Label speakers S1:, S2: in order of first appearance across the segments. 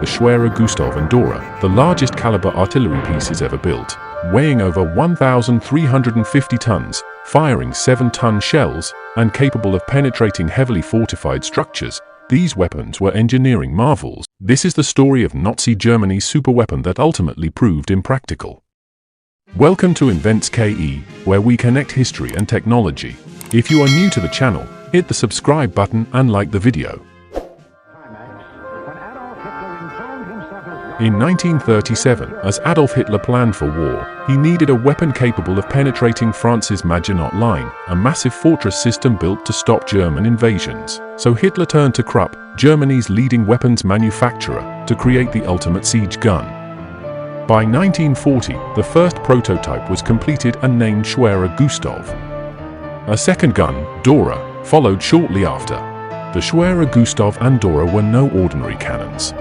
S1: the Schwerer Gustav and Dora, the largest caliber artillery pieces ever built, weighing over 1,350 tons, firing 7-ton shells, and capable of penetrating heavily fortified structures. These weapons were engineering marvels. This is the story of Nazi Germany's superweapon that ultimately proved impractical. Welcome to Invents KE, where we connect history and technology. If you are new to the channel, hit the subscribe button and like the video. In 1937, as Adolf Hitler planned for war, he needed a weapon capable of penetrating France's Maginot Line, a massive fortress system built to stop German invasions. So Hitler turned to Krupp, Germany's leading weapons manufacturer, to create the ultimate siege gun. By 1940, the first prototype was completed and named Schwerer Gustav. A second gun, Dora, followed shortly after. The Schwerer Gustav and Dora were no ordinary cannons.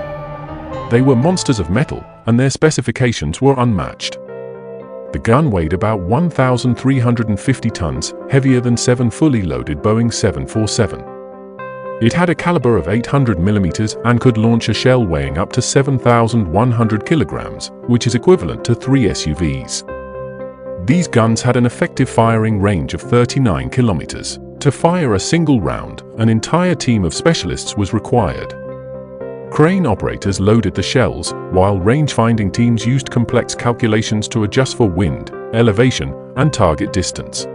S1: They were monsters of metal, and their specifications were unmatched. The gun weighed about 1,350 tons, heavier than 7 fully loaded Boeing 747. It had a caliber of 800 millimeters and could launch a shell weighing up to 7,100 kilograms, which is equivalent to 3 SUVs. These guns had an effective firing range of 39 kilometers. To fire a single round, an entire team of specialists was required. Crane operators loaded the shells, while range-finding teams used complex calculations to adjust for wind, elevation, and target distance.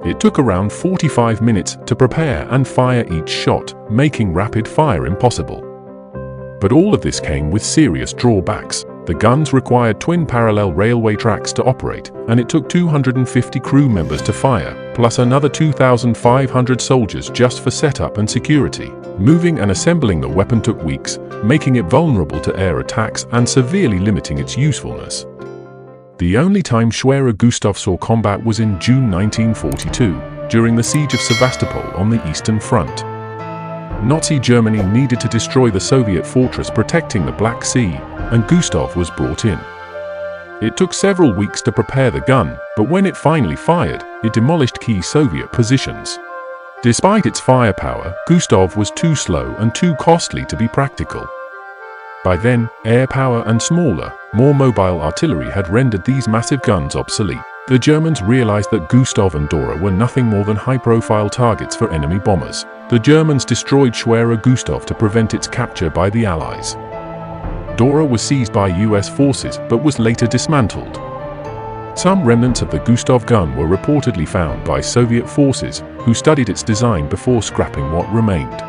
S1: It took around 45 minutes to prepare and fire each shot, making rapid fire impossible. But all of this came with serious drawbacks. The guns required twin parallel railway tracks to operate, and it took 250 crew members to fire, plus another 2,500 soldiers just for setup and security. Moving and assembling the weapon took weeks, making it vulnerable to air attacks and severely limiting its usefulness. The only time Schwerer Gustav saw combat was in June 1942, during the siege of Sevastopol on the Eastern Front. Nazi Germany needed to destroy the Soviet fortress protecting the Black Sea, and Gustav was brought in. It took several weeks to prepare the gun, but when it finally fired, it demolished key Soviet positions. Despite its firepower, Gustav was too slow and too costly to be practical. By then, air power and smaller, more mobile artillery had rendered these massive guns obsolete. The Germans realized that Gustav and Dora were nothing more than high-profile targets for enemy bombers. The Germans destroyed Schwerer Gustav to prevent its capture by the Allies. Dora was seized by US forces but was later dismantled. Some remnants of the Gustav gun were reportedly found by Soviet forces, who studied its design before scrapping what remained.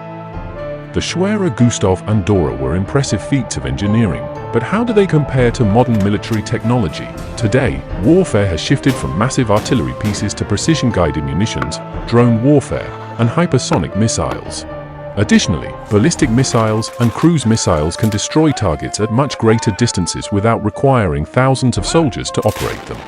S1: The Schwerer Gustav and Dora were impressive feats of engineering, but how do they compare to modern military technology? Today, warfare has shifted from massive artillery pieces to precision-guided munitions, drone warfare, and hypersonic missiles. Additionally, ballistic missiles and cruise missiles can destroy targets at much greater distances without requiring thousands of soldiers to operate them.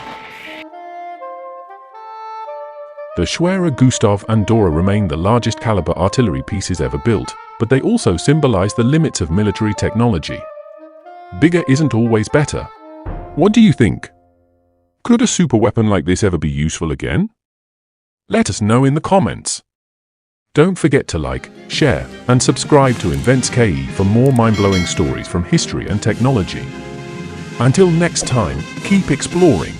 S1: The Schwerer Gustav and Dora remain the largest caliber artillery pieces ever built, but they also symbolize the limits of military technology. Bigger isn't always better. What do you think? Could a superweapon like this ever be useful again? Let us know in the comments. Don't forget to like, share, and subscribe to Invents KE for more mind-blowing stories from history and technology. Until next time, keep exploring.